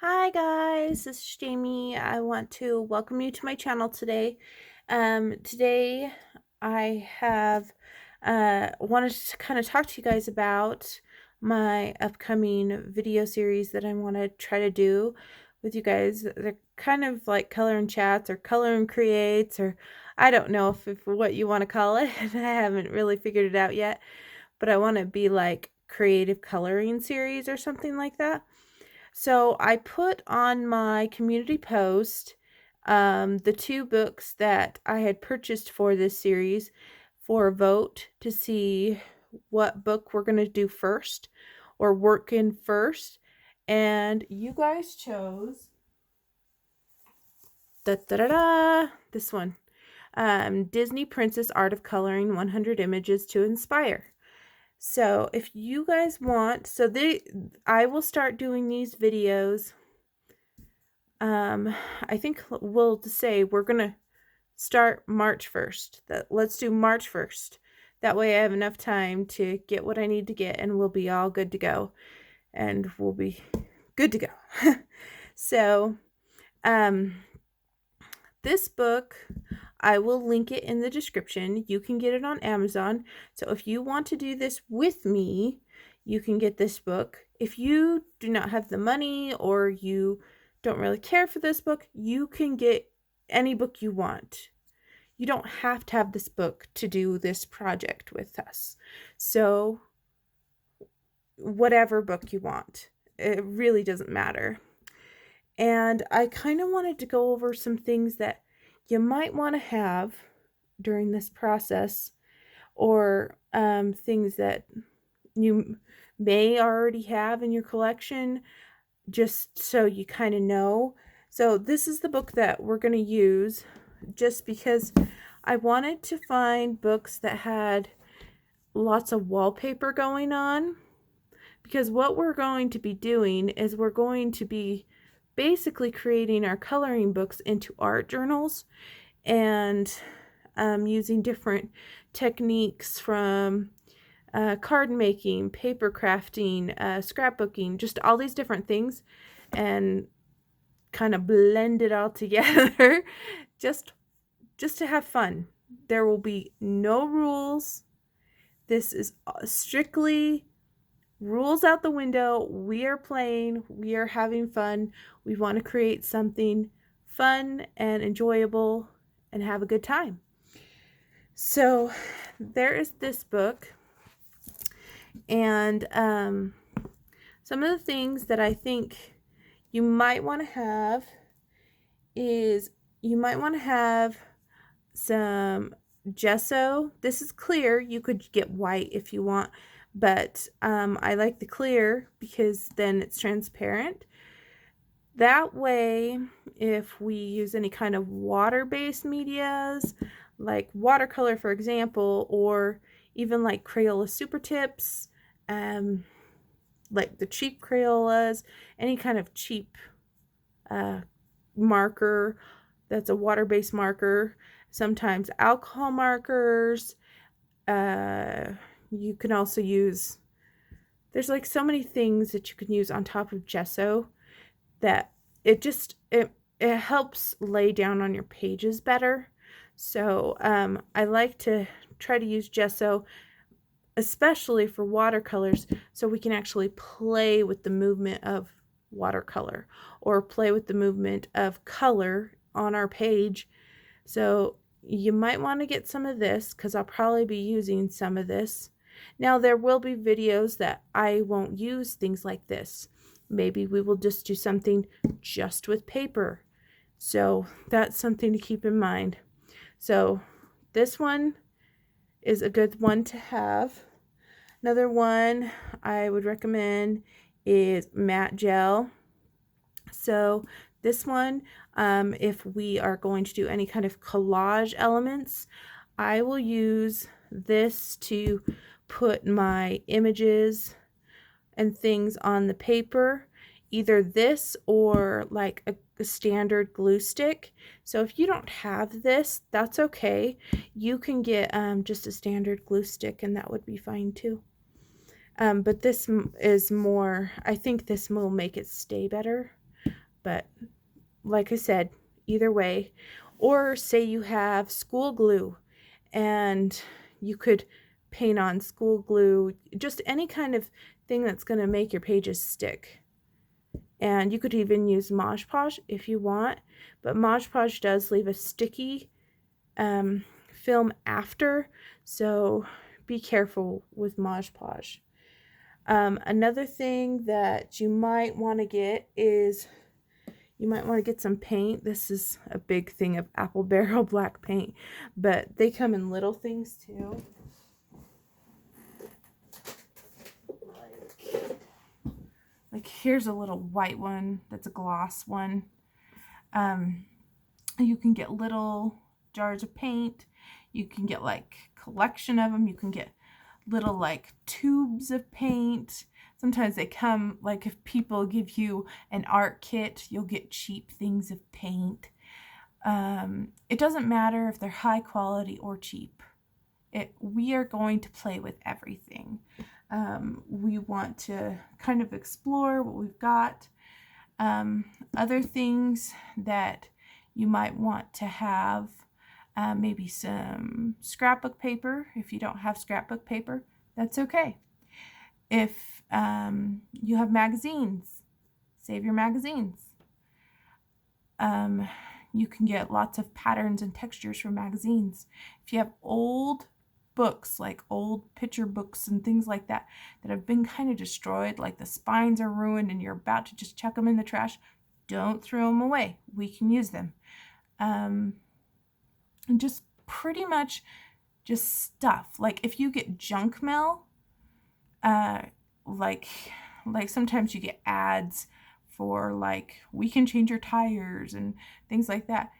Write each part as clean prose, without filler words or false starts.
Hi guys, this is Jamie. I want to welcome you to my channel today. Today I have wanted to kind of talk to you guys about my upcoming video series that I want to try to do with you guys. They're kind of like color and chats or color and creates, or I don't know if what you want to call it. I haven't really figured it out yet, but I want to be like creative coloring series or something like that. So I put on my community post the two books that I had purchased for this series for a vote to see what book we're going to do first or work in first. And you guys chose this one, Disney Princess Art of Coloring 100 Images to Inspire. So if you guys want, I will start doing these videos. I think we'll say we're gonna start March 1st. Let's do March 1st. That way I have enough time to get what I need to get and we'll be all good to go. And we'll be good to go. So, um, this book, I will link it in the description. You can get it on Amazon. So if you want to do this with me, you can get this book. If you do not have the money or you don't really care for this book, you can get any book you want. You don't have to have this book to do this project with us. So whatever book you want, it really doesn't matter. And I kind of wanted to go over some things that you might want to have during this process, or things that you may already have in your collection, just so you kind of know. So this is the book that we're going to use, just because I wanted to find books that had lots of wallpaper going on, because what we're going to be doing is we're going to be basically creating our coloring books into art journals, and using different techniques from card making, paper crafting, scrapbooking, just all these different things, and kind of blend it all together just to have fun. There will be no rules. This is strictly rules out the window. We are playing, we are having fun. We want to create something fun and enjoyable and have a good time. So there is this book, and some of the things that I think you might want to have is you might want to have some gesso. This is clear. You could get white if you want, but I like the clear because then it's transparent. That way, if we use any kind of water-based medias, like watercolor, for example, or even like Crayola Super Tips, like the cheap Crayolas, any kind of cheap marker that's a water-based marker, sometimes alcohol markers. You can also use, there's like so many things that you can use on top of gesso that it helps lay down on your pages better. So I like to try to use gesso, especially for watercolors, so we can actually play with the movement of watercolor or play with the movement of color on our page. So you might want to get some of this, because I'll probably be using some of this. Now there will be videos that I won't use things like this. Maybe we will just do something just with paper. So that's something to keep in mind. So this one is a good one to have. Another one I would recommend is matte gel. So this one, if we are going to do any kind of collage elements, I will use this to put my images and things on the paper, either this or like a standard glue stick. So if you don't have this, that's okay. You can get just a standard glue stick, and that would be fine too. But this is more, I think this will make it stay better. But like I said, either way. Or say you have school glue and you could paint on school glue, just any kind of thing that's going to make your pages stick. And you could even use Mod Podge if you want, but Mod Podge does leave a sticky film after, so be careful with Mod Podge. Another thing that you might want to get is you might want to get some paint. This is a big thing of Apple Barrel black paint, but they come in little things too. Like here's a little white one that's a gloss one. You can get little jars of paint. You can get like collection of them. You can get little like tubes of paint. Sometimes they come, like if people give you an art kit, you'll get cheap things of paint. It doesn't matter if they're high quality or cheap. We are going to play with everything. We want to kind of explore what we've got. Other things that you might want to have, maybe some scrapbook paper. If you don't have scrapbook paper, that's okay. If you have magazines, save your magazines. You can get lots of patterns and textures from magazines. If you have old books, like old picture books and things like that, that have been kind of destroyed, like the spines are ruined and you're about to just chuck them in the trash, don't throw them away. We can use them. And just pretty much just stuff. Like if you get junk mail, like sometimes you get ads for like, we can change your tires and things like that.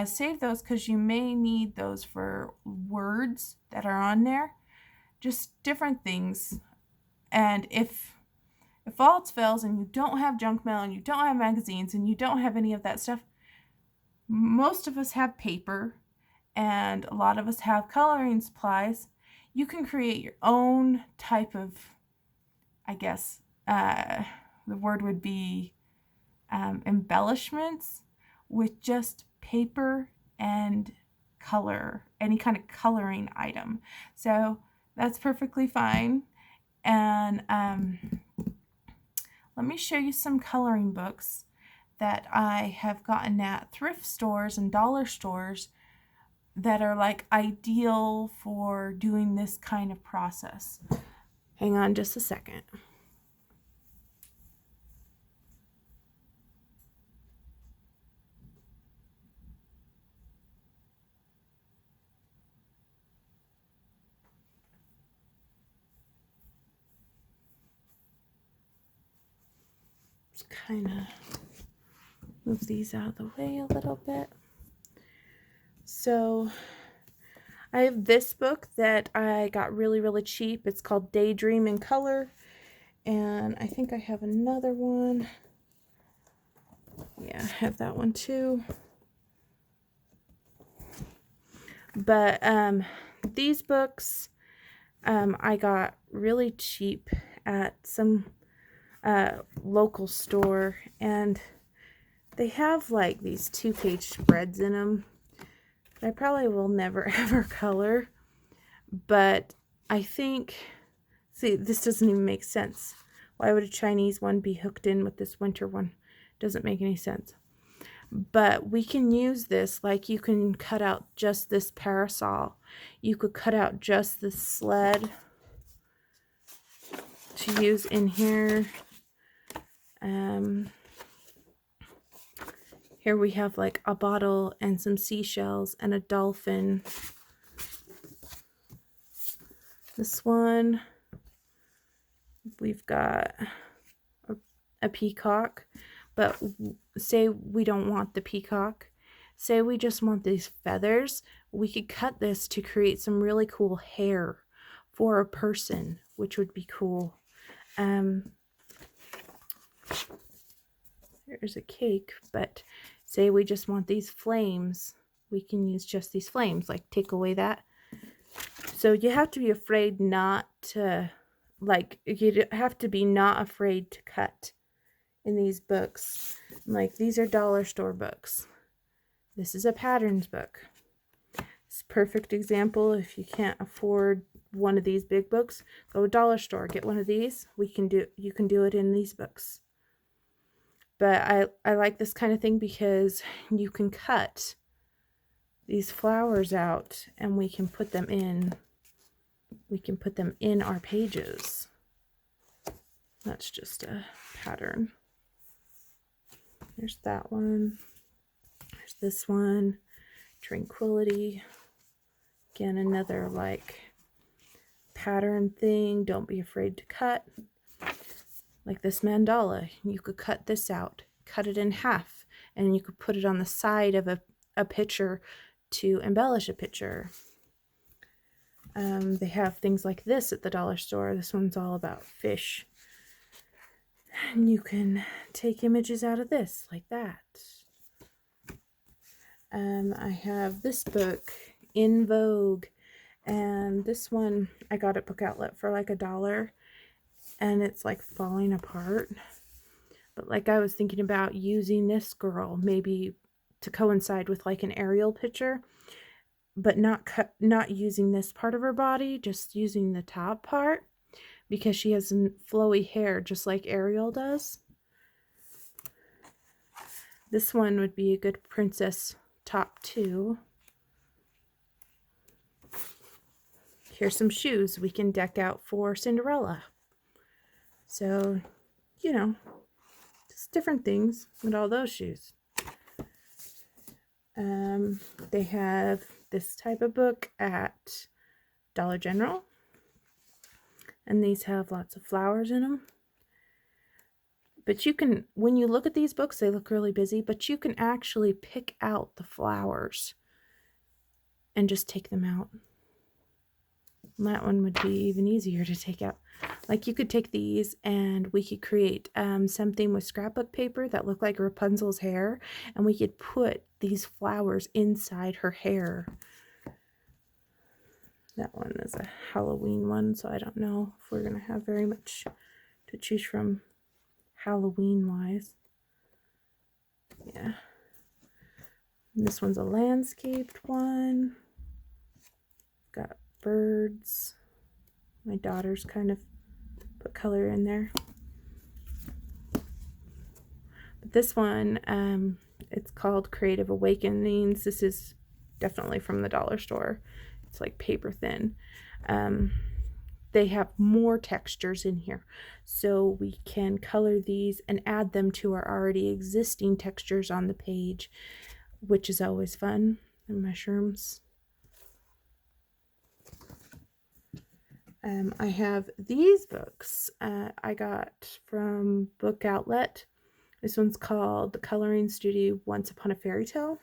Save those because you may need those for words that are on there, just different things. And if all else fails and you don't have junk mail and you don't have magazines and you don't have any of that stuff, most of us have paper and a lot of us have coloring supplies. You can create your own type of, I guess, the word would be embellishments with just paper and color, any kind of coloring item. So that's perfectly fine. And let me show you some coloring books that I have gotten at thrift stores and dollar stores that are like ideal for doing this kind of process. Hang on just a second. Just kind of move these out of the way a little bit. So I have this book that I got really, really cheap. It's called Daydream in Color. And I think I have another one. Yeah, I have that one too. But these books I got really cheap at some local store, and they have like these 2-page spreads in them that I probably will never ever color. But I think, see, this doesn't even make sense. Why would a Chinese one be hooked in with this winter one? Doesn't make any sense. But we can use this, like you can cut out just this parasol. You could cut out just this sled to use in here. Here we have like a bottle and some seashells and a dolphin. This one, we've got a peacock, but say we don't want the peacock. Say we just want these feathers. We could cut this to create some really cool hair for a person, which would be cool. There's a cake, but say we just want these flames. We can use just these flames, like take away that. So you have to be afraid not to, like, you have to be not afraid to cut in these books. Like, these are dollar store books. This is a patterns book. It's a perfect example. If you can't afford one of these big books, go to a dollar store, get one of these. You can do it in these books. But I like this kind of thing because you can cut these flowers out and we can put them in our pages. That's just a pattern. There's that one. There's this one, Tranquility. Again, another like pattern thing. Don't be afraid to cut. Like this mandala, you could cut this out, cut it in half, and you could put it on the side of a picture to embellish a picture. They have things like this at the dollar store. This one's all about fish. And you can take images out of this, like that. I have this book, In Vogue, and this one I got at Book Outlet for like $1, and it's like falling apart. But like I was thinking about using this girl maybe to coincide with like an aerial picture, but not using this part of her body, just using the top part, because she has flowy hair just like Ariel does. This one would be a good princess top too. Here's some shoes we can deck out for Cinderella. So, you know, just different things with all those shoes. They have this type of book at Dollar General. And these have lots of flowers in them. But you can, when you look at these books, they look really busy, but you can actually pick out the flowers and just take them out. And that one would be even easier to take out. Like you could take these and we could create something with scrapbook paper that looked like Rapunzel's hair, and we could put these flowers inside her hair. That one is a Halloween one, so I don't know if we're going to have very much to choose from Halloween-wise. Yeah. And this one's a landscaped one. Got birds. My daughter's kind of put color in there. But this one, it's called Creative Awakenings. This is definitely from the dollar store. It's like paper thin. They have more textures in here, so we can color these and add them to our already existing textures on the page, which is always fun. And mushrooms. I have these books I got from Book Outlet. This one's called The Coloring Studio Once Upon a Fairy Tale.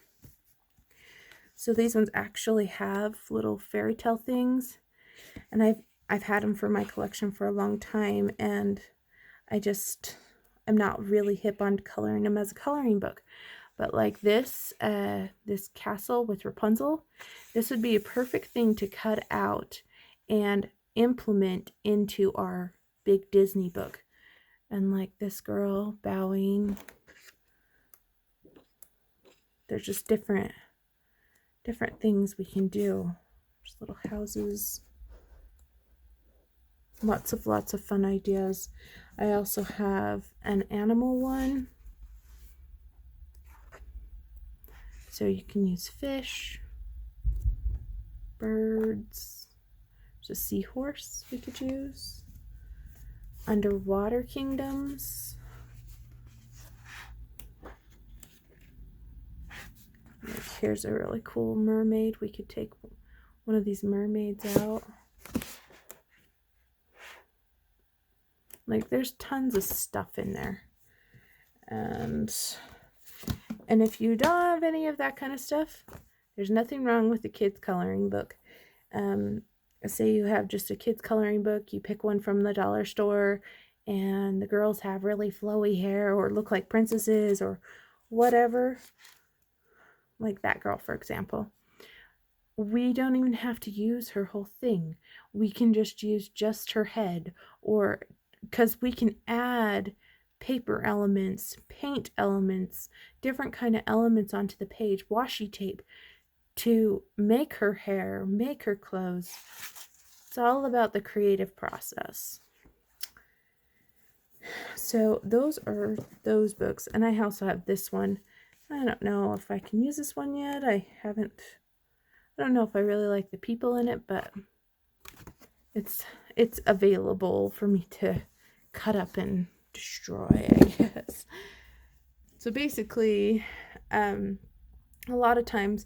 So these ones actually have little fairy tale things, and I've had them for my collection for a long time, and I'm not really hip on coloring them as a coloring book. But like this castle with Rapunzel, this would be a perfect thing to cut out and implement into our big Disney book. And like this girl bowing. There's just different things we can do. There's little houses. Lots of fun ideas. I also have an animal one. So you can use fish, birds. There's a seahorse we could use. Underwater kingdoms. Like here's a really cool mermaid. We could take one of these mermaids out. Like there's tons of stuff in there. And if you don't have any of that kind of stuff, there's nothing wrong with the kids coloring book. Say you have just a kids coloring book, you pick one from the dollar store, and the girls have really flowy hair or look like princesses or whatever. Like that girl, for example. We don't even have to use her whole thing. We can just use just her head, or because we can add paper elements, paint elements, different kind of elements onto the page, washi tape to make her hair, make her clothes. It's all about the creative process. So those are those books. And I also have this one. I don't know if I can use this one yet. I don't know if I really like the people in it, but it's available for me to cut up and destroy, I guess. So basically, a lot of times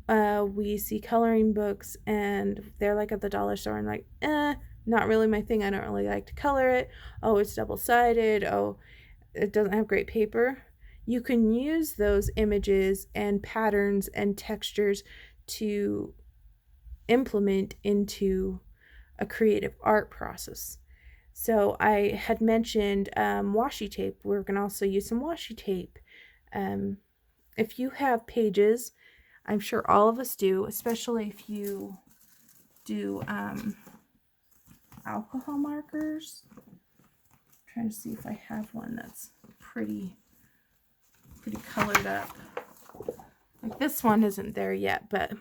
we see coloring books and they're like at the dollar store and like, not really my thing. I don't really like to color it. Oh, it's double-sided. Oh, it doesn't have great paper. You can use those images and patterns and textures to implement into a creative art process. So I had mentioned washi tape. We're going to also use some washi tape. If you have pages, I'm sure all of us do, especially if you do alcohol markers. I'm trying to see if I have one that's pretty colored up. Like this one isn't there yet, but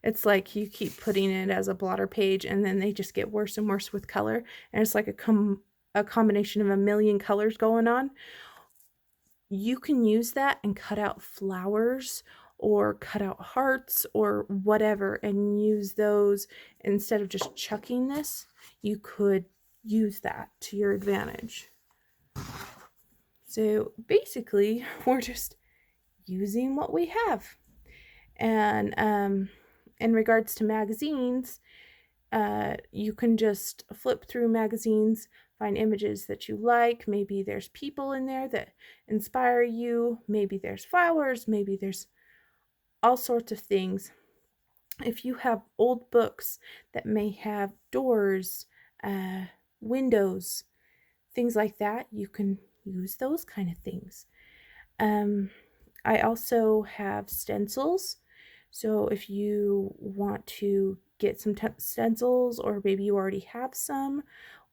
it's like you keep putting it as a blotter page and then they just get worse and worse with color. And it's like a combination of a million colors going on. You can use that and cut out flowers or cut out hearts or whatever and use those instead of just chucking this. You could use that to your advantage. So basically, we're just using what we have. And in regards to magazines, you can just flip through magazines, find images that you like. Maybe there's people in there that inspire you. Maybe there's flowers. Maybe there's all sorts of things. If you have old books that may have doors, windows, things like that, you can use those kind of things. I also have stencils. So if you want to get some stencils, or maybe you already have some,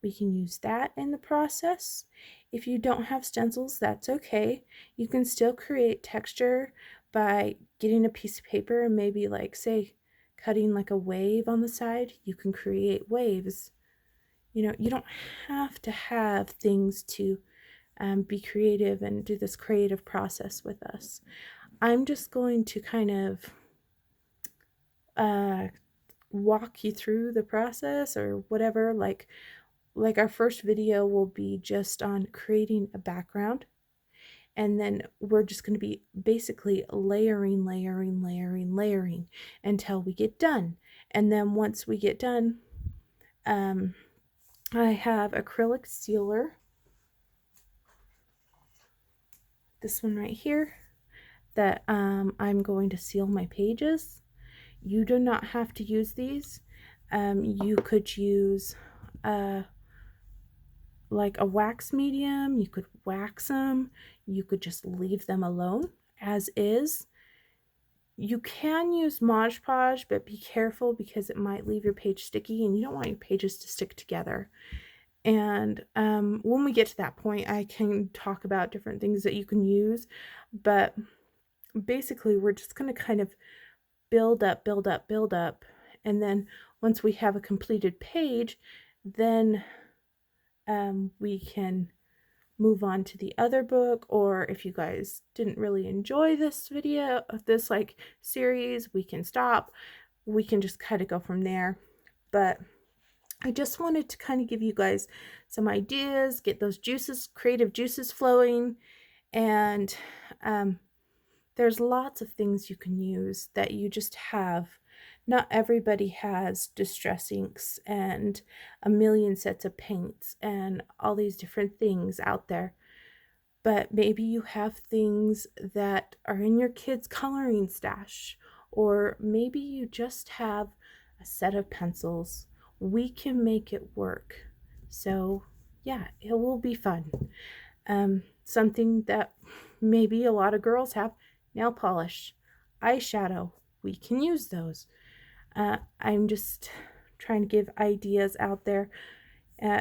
we can use that in the process. If you don't have stencils, that's okay. You can still create texture by getting a piece of paper and maybe like say cutting like a wave on the side. You can create waves. You don't have to have things to be creative and do this creative process with us. I'm just going to kind of walk you through the process or whatever. Like our first video will be just on creating a background, and then we're just going to be basically layering until we get done. And then once we get done, I have acrylic sealer, this one right here, that I'm going to seal my pages. You do not have to use these. You could use like a wax medium. You could wax them. You could just leave them alone as is. You can use Mod Podge, but be careful because it might leave your page sticky and you don't want your pages to stick together. And when we get to that point, I can talk about different things that you can use. But basically, we're just going to kind of build up. And then once we have a completed page, then we can move on to the other book. Or if you guys didn't really enjoy this video, this like series, we can stop. We can just kind of go from there. But I just wanted to kind of give you guys some ideas, get those juices, creative juices flowing. And there's lots of things you can use that you just have. Not everybody has distress inks and a million sets of paints and all these different things out there. But maybe you have things that are in your kids' coloring stash, or maybe you just have a set of pencils. We can make it work. So yeah, it will be fun. Something that maybe a lot of girls have, nail polish, eyeshadow, we can use those. I'm just trying to give ideas out there.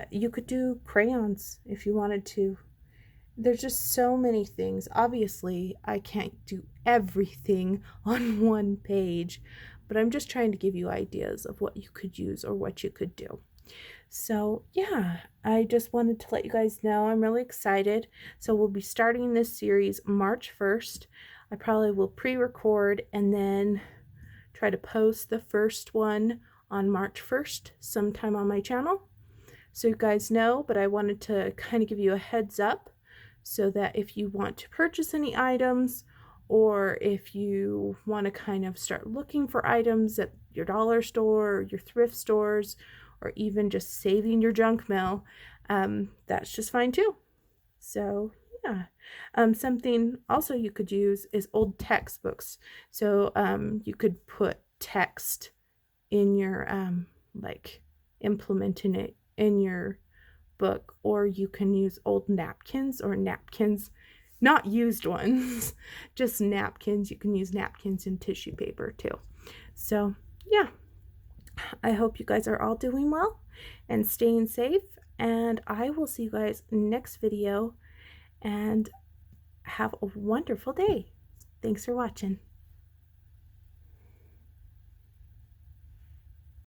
You could do crayons if you wanted to. there's just so many things. Obviously, I can't do everything on one page, but I'm just trying to give you ideas of what you could use or what you could do. So, yeah, I just wanted to let you guys know I'm really excited. So, we'll be starting this series March 1st. I probably will pre-record and then try to post the first one on March 1st sometime on my channel, so you guys know. But I wanted to kind of give you a heads up so that if you want to purchase any items, or if you want to kind of start looking for items at your dollar store or your thrift stores, or even just saving your junk mail, that's just fine too. So yeah, something also you could use is old textbooks. So you could put text in your like implementing it in your book, or you can use old napkins, or napkins, not used ones, just napkins. You can use napkins and tissue paper too. So yeah, I hope you guys are all doing well and staying safe, and I will see you guys next video, and have a wonderful day. Thanks for watching.